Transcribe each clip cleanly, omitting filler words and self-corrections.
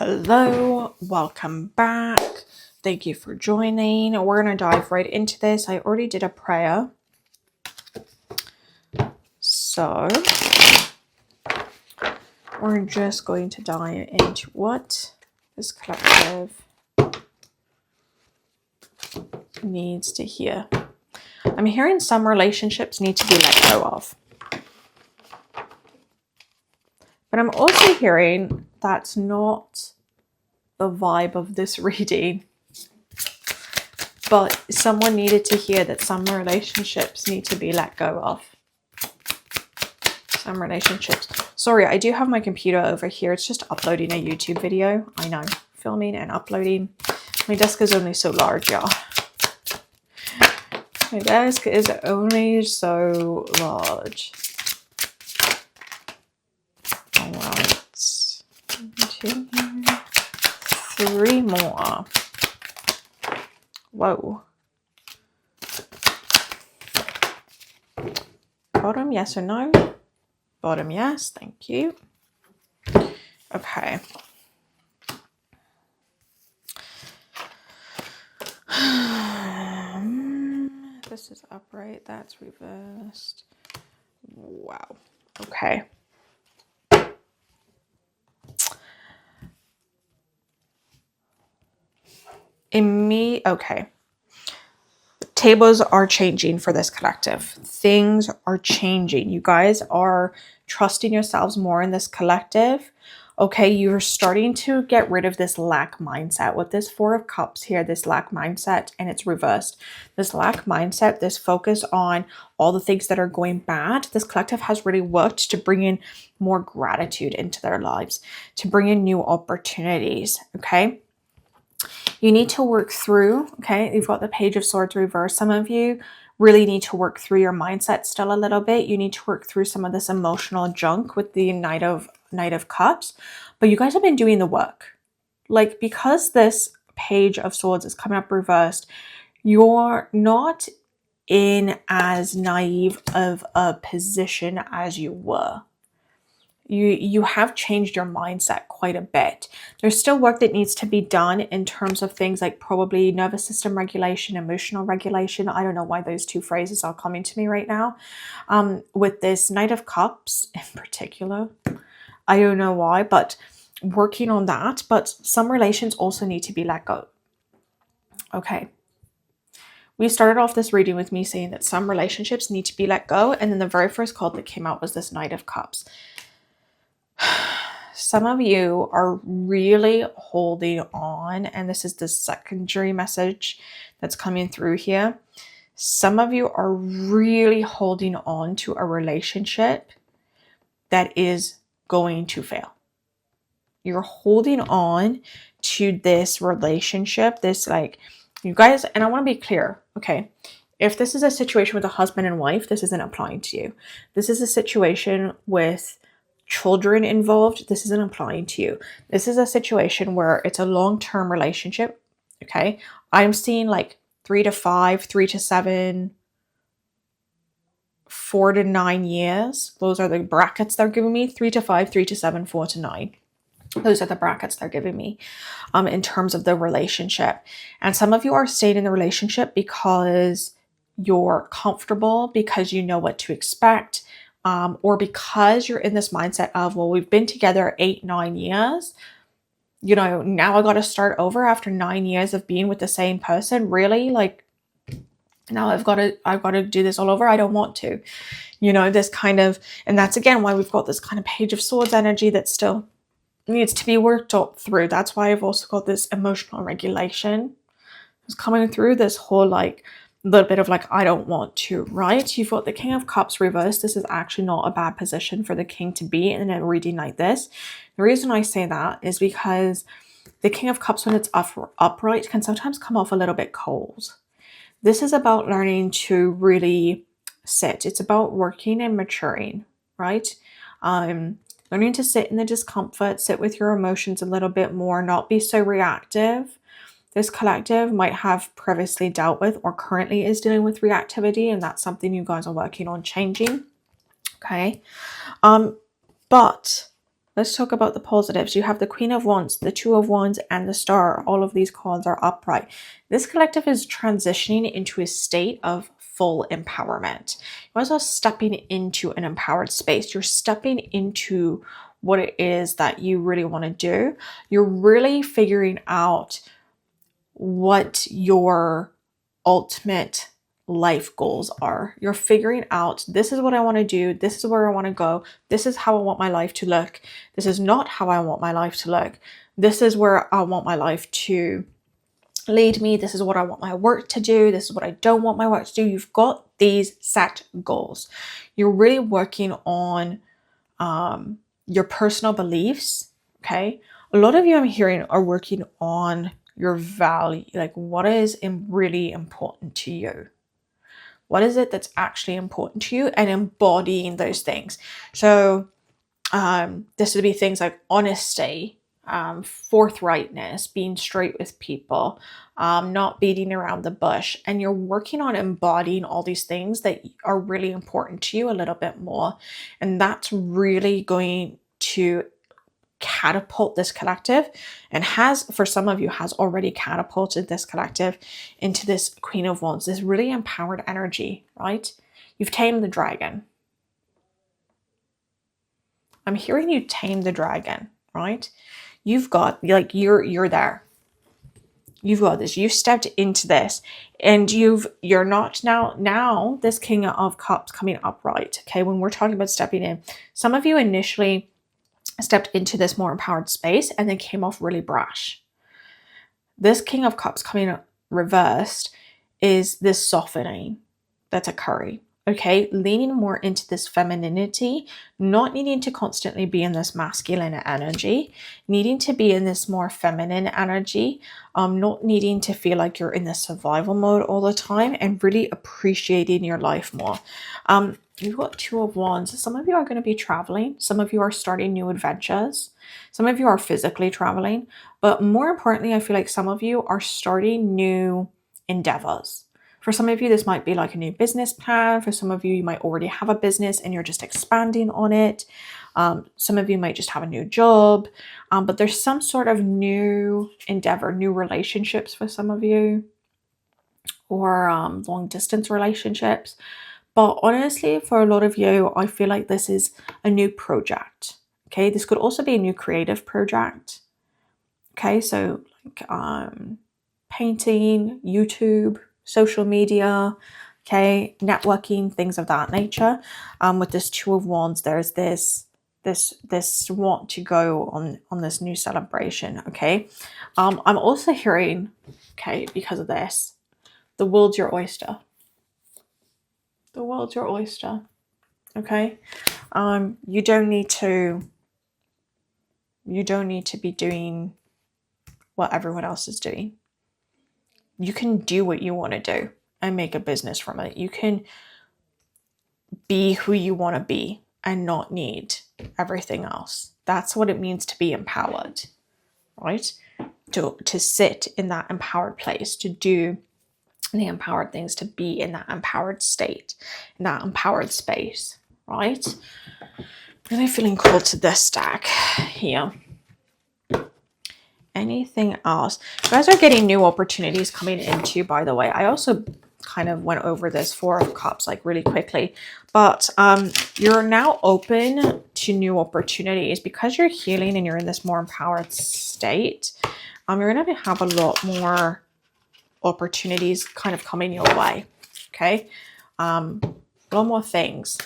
Hello, welcome back. Thank you for joining. We're going to dive right into this. I already did a prayer. So we're just going to dive into what this collective needs to hear. I'm hearing some relationships need to be let go of. But I'm also hearing that's not the vibe of this reading. But someone needed to hear that some relationships need to be let go of. Some relationships. Sorry, I do have my computer over here. It's just uploading a YouTube video. I know, filming and uploading. My desk is only so large, y'all. My desk is only so large. All right. 2, 3 more. Whoa. Bottom, yes or no? Bottom, yes. Thank you. Okay. This is upright. That's reversed. Wow. Okay. Okay. Tables are changing for this collective. Things are changing. You guys are trusting yourselves more in this collective. Okay, you're starting to get rid of this lack mindset. With this 4 of Cups here, this lack mindset, and it's reversed. This lack mindset, this focus on all the things that are going bad, this collective has really worked to bring in more gratitude into their lives, to bring in new opportunities, okay? You need to work through, okay, you've got the Page of Swords reversed. Some of you really need to work through your mindset still a little bit. You need to work through some of this emotional junk with the Knight of Cups, but you guys have been doing the work. Like, because this Page of Swords is coming up reversed, you're not in as naive of a position as you were. You have changed your mindset quite a bit. There's still work that needs to be done in terms of things like probably nervous system regulation, emotional regulation. I don't know why those 2 phrases are coming to me right now. With this Knight of Cups in particular, I don't know why, but working on that. But some relations also need to be let go. Okay. We started off this reading with me saying that some relationships need to be let go. And then the very first card that came out was this Knight of Cups. Some of you are really holding on, and this is the secondary message that's coming through here. Some of you are really holding on to a relationship that is going to fail. You're holding on to this relationship, this like, you guys, and I want to be clear, okay? If this is a situation with a husband and wife, this isn't applying to you. This is a situation with children involved, this isn't applying to you. This is a situation where it's a long-term relationship, okay? I'm seeing like 3 to 5, 3 to 7, 4 to 9 years. Those are the brackets they're giving me. 3 to 5, 3 to 7, 4 to 9. Those are the brackets they're giving me in terms of the relationship. And some of you are staying in the relationship because you're comfortable, because you know what to expect, or because you're in this mindset of, well, we've been together 8, 9 years. You know, now I got to start over after 9 years of being with the same person. Really? Like, now I've got to do this all over. I don't want to, you know, this kind of, and that's again why we've got this kind of Page of Swords energy that still needs to be worked up through. That's why I've also got this emotional regulation. It's coming through this whole like little bit of like, I don't want to, right? You've got the King of Cups reversed. This is actually not a bad position for the king to be in a reading like this. The reason I say that is because the King of Cups, when it's upright, can sometimes come off a little bit cold. This is about learning to really sit. It's about working and maturing, right? Learning to sit in the discomfort, sit with your emotions a little bit more, not be so reactive. This collective might have previously dealt with or currently is dealing with reactivity, and that's something you guys are working on changing. Okay. But let's talk about the positives. You have the Queen of Wands, the Two of Wands, and the Star. All of these cards are upright. This collective is transitioning into a state of full empowerment. You're also stepping into an empowered space. You're stepping into what it is that you really want to do. You're really figuring out what your ultimate life goals are. You're figuring out, this is what I want to do, this is where I want to go, this is how I want my life to look, this is not how I want my life to look, this is where I want my life to lead me, this is what I want my work to do, this is what I don't want my work to do. You've got these set goals. You're really working on your personal beliefs. Okay, a lot of you, I'm hearing, are working on your value, like what is really important to you. What is it that's actually important to you, and embodying those things. So this would be things like honesty, forthrightness, being straight with people, not beating around the bush. And you're working on embodying all these things that are really important to you a little bit more. And that's really going to catapult this collective, and has, for some of you, has already catapulted this collective into this Queen of Wands, this really empowered energy, right? You've tamed the dragon. I'm hearing you tame the dragon, right? You've got, like, you're there. You've got this. You've stepped into this, and you're not now this King of Cups coming upright. Okay, when we're talking about stepping in, some of you initially stepped into this more empowered space and then came off really brash. This King of Cups coming reversed is this softening that's occurring. Okay, leaning more into this femininity, not needing to constantly be in this masculine energy, needing to be in this more feminine energy, not needing to feel like you're in the survival mode all the time, and really appreciating your life more. You've got Two of Wands. Some of you are going to be traveling. Some of you are starting new adventures. Some of you are physically traveling. But more importantly, I feel like some of you are starting new endeavors. For some of you, this might be like a new business plan. For some of you, you might already have a business and you're just expanding on it. Some of you might just have a new job. But there's some sort of new endeavor, new relationships for some of you, or long distance relationships. But honestly, for a lot of you, I feel like this is a new project. Okay, this could also be a new creative project. Okay, so like painting, YouTube, social media, okay, networking, things of that nature. With this Two of Wands, there's this want to go on this new celebration. Okay, I'm also hearing, okay, because of this, the world's your oyster. The world's your oyster. Okay, you don't need to be doing what everyone else is doing. You can do what you want to do and make a business from it. You can be who you want to be and not need everything else. That's what it means to be empowered, right? To sit in that empowered place, to do the empowered things, to be in that empowered state, in that empowered space, right? Really feeling called to this stack here. Anything else? You guys are getting new opportunities coming into, by the way. I also kind of went over this Four of Cups like really quickly, but you're now open to new opportunities because you're healing and you're in this more empowered state. You're going to have a lot more opportunities kind of coming your way. Okay, a lot more things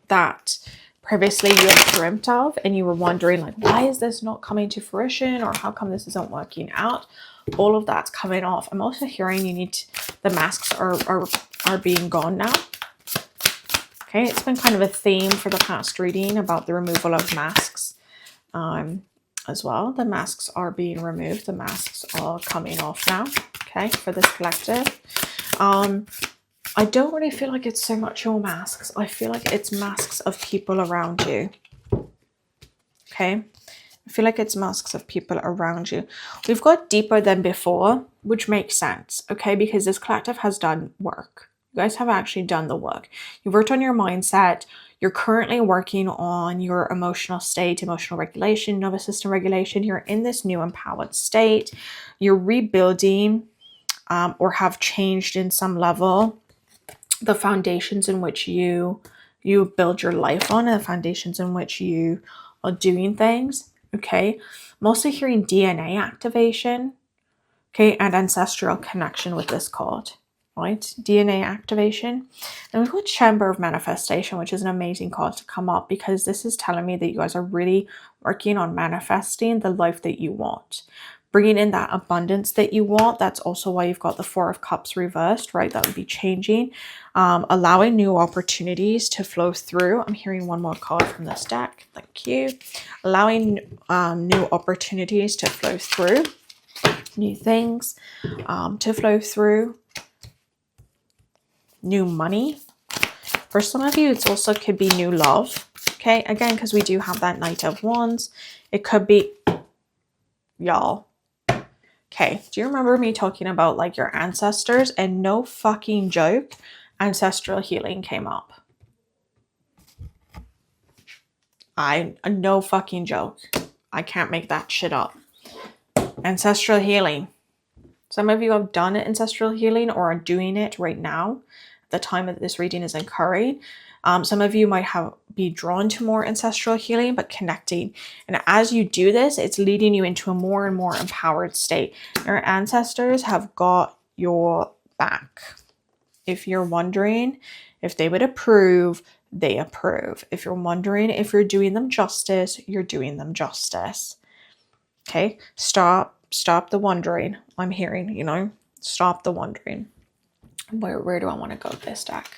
that previously you had dreamt of and you were wondering, like, why is this not coming to fruition, or how come this isn't working out? All of that's coming off. I'm also hearing you need the masks are being gone now. Okay, it's been kind of a theme for the past reading about the removal of masks as well. The masks are being removed. The masks are coming off now. Okay, for this collective. I don't really feel like it's so much your masks. I feel like it's masks of people around you. Okay, I feel like it's masks of people around you. We've got deeper than before, which makes sense, okay, because this collective has done work. You guys have actually done the work. You've worked on your mindset. You're currently working on your emotional state, emotional regulation, nervous system regulation. You're in this new empowered state. You're rebuilding or have changed in some level the foundations in which you build your life on, and the foundations in which you are doing things. Okay. I'm also hearing DNA activation. Okay. And ancestral connection with this card. Right? DNA activation. And we've got Chamber of Manifestation, which is an amazing card to come up, because this is telling me that you guys are really working on manifesting the life that you want, bringing in that abundance that you want. That's also why you've got the Four of Cups reversed, right? That would be changing, allowing new opportunities to flow through. I'm hearing one more card from this deck. Thank you. Allowing new opportunities to flow through, new things to flow through. New money. For some of you, it's also could be new love. Okay, again, because we do have that Knight of Wands. It could be, y'all. Okay, do you remember me talking about like your ancestors? And no fucking joke, ancestral healing came up. No fucking joke. I can't make that shit up. Ancestral healing. Some of you have done ancestral healing or are doing it right now. The time that this reading is occurring. Some of you might be drawn to more ancestral healing, but connecting. And as you do this, it's leading you into a more and more empowered state. Your ancestors have got your back. If you're wondering if they would approve, they approve. If you're wondering if you're doing them justice, you're doing them justice. Okay, stop the wondering. I'm hearing, stop the wondering. Where do I want to go with this deck?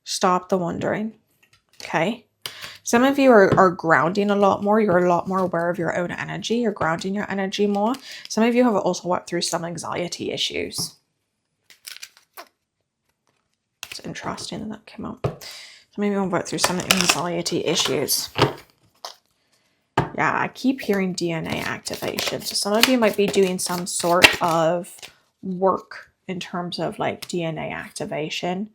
Stop the wondering. Okay. Some of you are grounding a lot more. You're a lot more aware of your own energy. You're grounding your energy more. Some of you have also worked through some anxiety issues. It's interesting that came up. Some of you have worked through some anxiety issues. Yeah, I keep hearing DNA activation. So some of you might be doing some sort of work in terms of like DNA activation,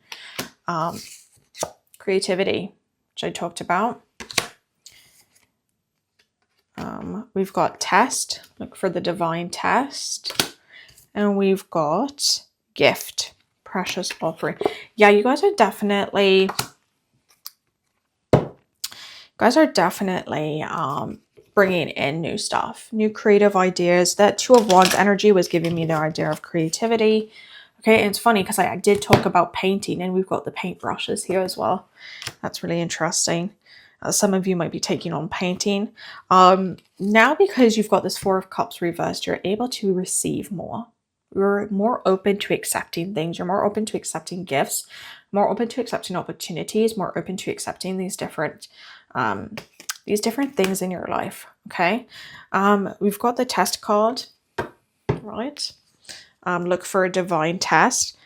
creativity, which I talked about. We've got test, look for the divine test. And we've got gift, precious offering. Yeah, you guys are definitely bringing in new stuff, new creative ideas. That Two of Wands energy was giving me the idea of creativity. Okay, and it's funny because I did talk about painting, and we've got the paintbrushes here as well. That's really interesting. Some of you might be taking on painting. Now, because you've got this Four of Cups reversed, you're able to receive more. You're more open to accepting things. You're more open to accepting gifts, more open to accepting opportunities, more open to accepting these different things in your life. Okay, we've got the test card, right? Look for a divine test.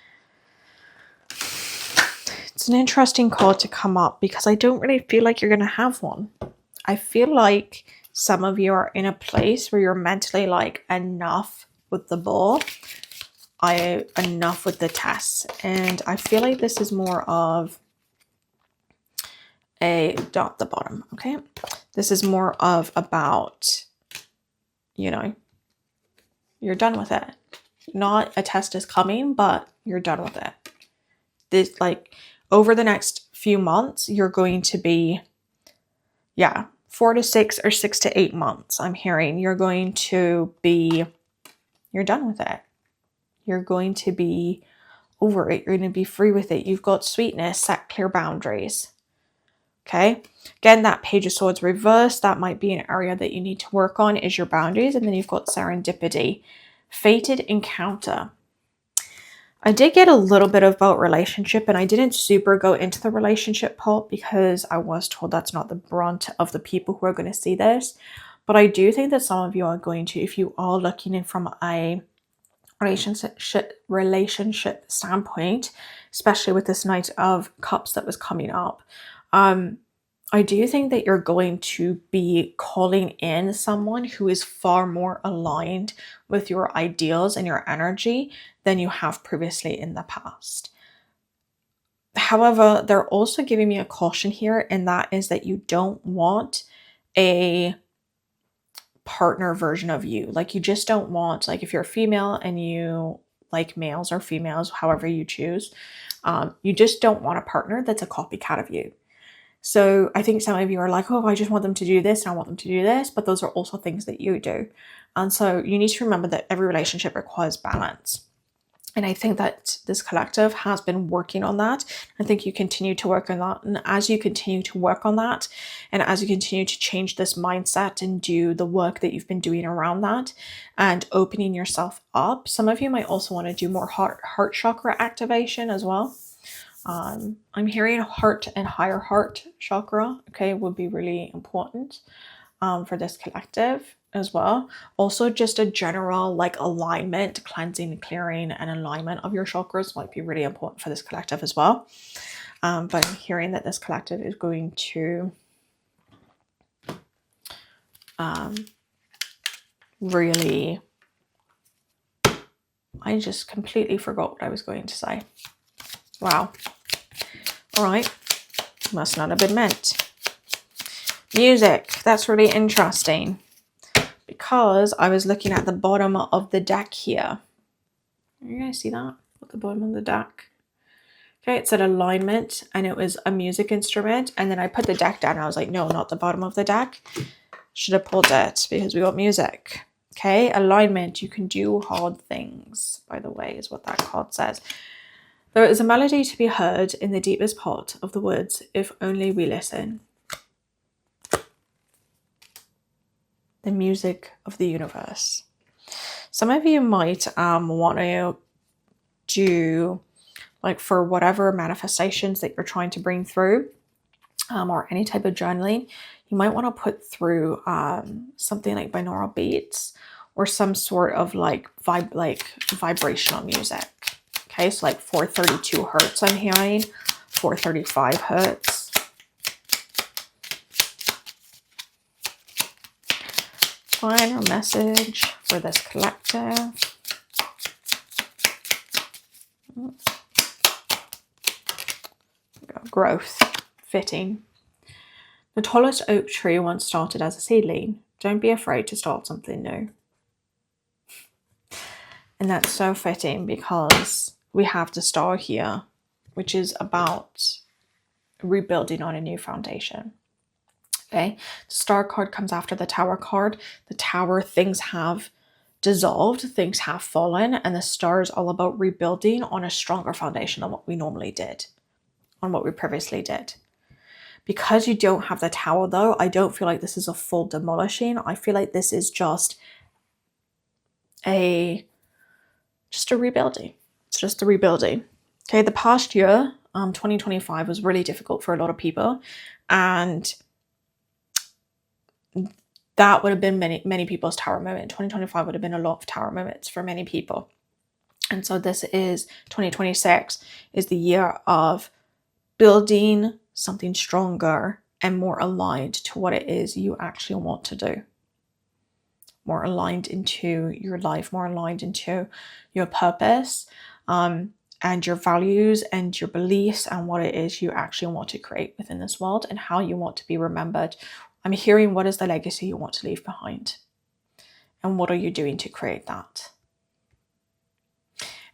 It's an interesting card to come up because I don't really feel like you're going to have one. I feel like some of you are in a place where you're mentally like, enough with the ball. Enough with the tests. And I feel like this is more of a dot at the bottom. Okay. This is more of about, you're done with it. Not a test is coming, but you're done with it. This, like, over the next few months, you're going to be, 4 to 6 or 6 to 8 months. I'm hearing you're done with it. You're going to be over it. You're going to be free with it. You've got sweetness, set clear boundaries. Okay. Again, that Page of Swords reversed. That might be an area that you need to work on, is your boundaries. And then you've got serendipity, fated encounter. I did get a little bit about relationship, and I didn't super go into the relationship part because I was told that's not the brunt of the people who are going to see this. But I do think that some of you are going to, if you are looking in from a relationship standpoint, especially with this Knight of Cups that was coming up, I do think that you're going to be calling in someone who is far more aligned with your ideals and your energy than you have previously in the past. However, they're also giving me a caution here, and that is that you don't want a partner version of you. Like, you just don't want, like, if you're a female and you like males or females, however you choose, you just don't want a partner that's a copycat of you. So I think some of you are like, oh, I just want them to do this and I want them to do this, but those are also things that you do. And so you need to remember that every relationship requires balance. And I think that this collective has been working on that. I think you continue to work on that. And as you continue to work on that, and as you continue to change this mindset and do the work that you've been doing around that and opening yourself up, some of you might also want to do more heart chakra activation as well. I'm hearing heart and higher heart chakra, okay, would be really important for this collective as well. Also, just a general like alignment, cleansing, clearing, and alignment of your chakras might be really important for this collective as well. But I'm hearing that this collective is going to really, I just completely forgot what I was going to say. Wow. All right. Must not have been meant. Music. That's really interesting, because I was looking at the bottom of the deck here. You guys see that at the bottom of the deck? Okay, it said alignment, and it was a music instrument. And then I put the deck down. And I was like, no, not the bottom of the deck. Should have pulled it because we got music. Okay, alignment. You can do hard things, by the way, is what that card says. There is a melody to be heard in the deepest part of the woods if only we listen. The music of the universe. Some of you might want to do, like, for whatever manifestations that you're trying to bring through, or any type of journaling, you might want to put through something like binaural beats or some sort of like vibrational music. Okay, so like 432 hertz I'm hearing, 435 hertz. Final message for this collective. Growth. Fitting. The tallest oak tree once started as a seedling. Don't be afraid to start something new. And that's so fitting, because we have the star here, which is about rebuilding on a new foundation. Okay, the star card comes after the tower card. The tower, things have dissolved, things have fallen, and the star is all about rebuilding on a stronger foundation than what we normally did, on what we previously did. Because you don't have the tower though, I don't feel like this is a full demolishing. I feel like this is just a rebuilding. It's just a rebuilding. Okay, the past year, 2025 was really difficult for a lot of people, and that would have been many people's tower moment. 2025 would have been a lot of tower moments for many people. And so this is 2026 is the year of building something stronger and more aligned to what it is you actually want to do. More aligned into your life, more aligned into your purpose, and your values and your beliefs, and what it is you actually want to create within this world and how you want to be remembered. I'm hearing, what is the legacy you want to leave behind? And what are you doing to create that?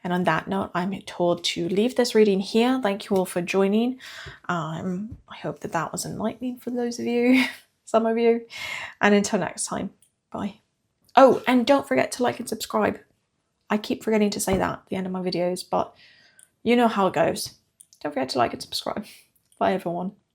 And on that note, I'm told to leave this reading here. Thank you all for joining. I hope that was enlightening for those of you, some of you. And until next time, bye. Oh, and don't forget to like and subscribe. I keep forgetting to say that at the end of my videos, but you know how it goes. Don't forget to like and subscribe. Bye, everyone.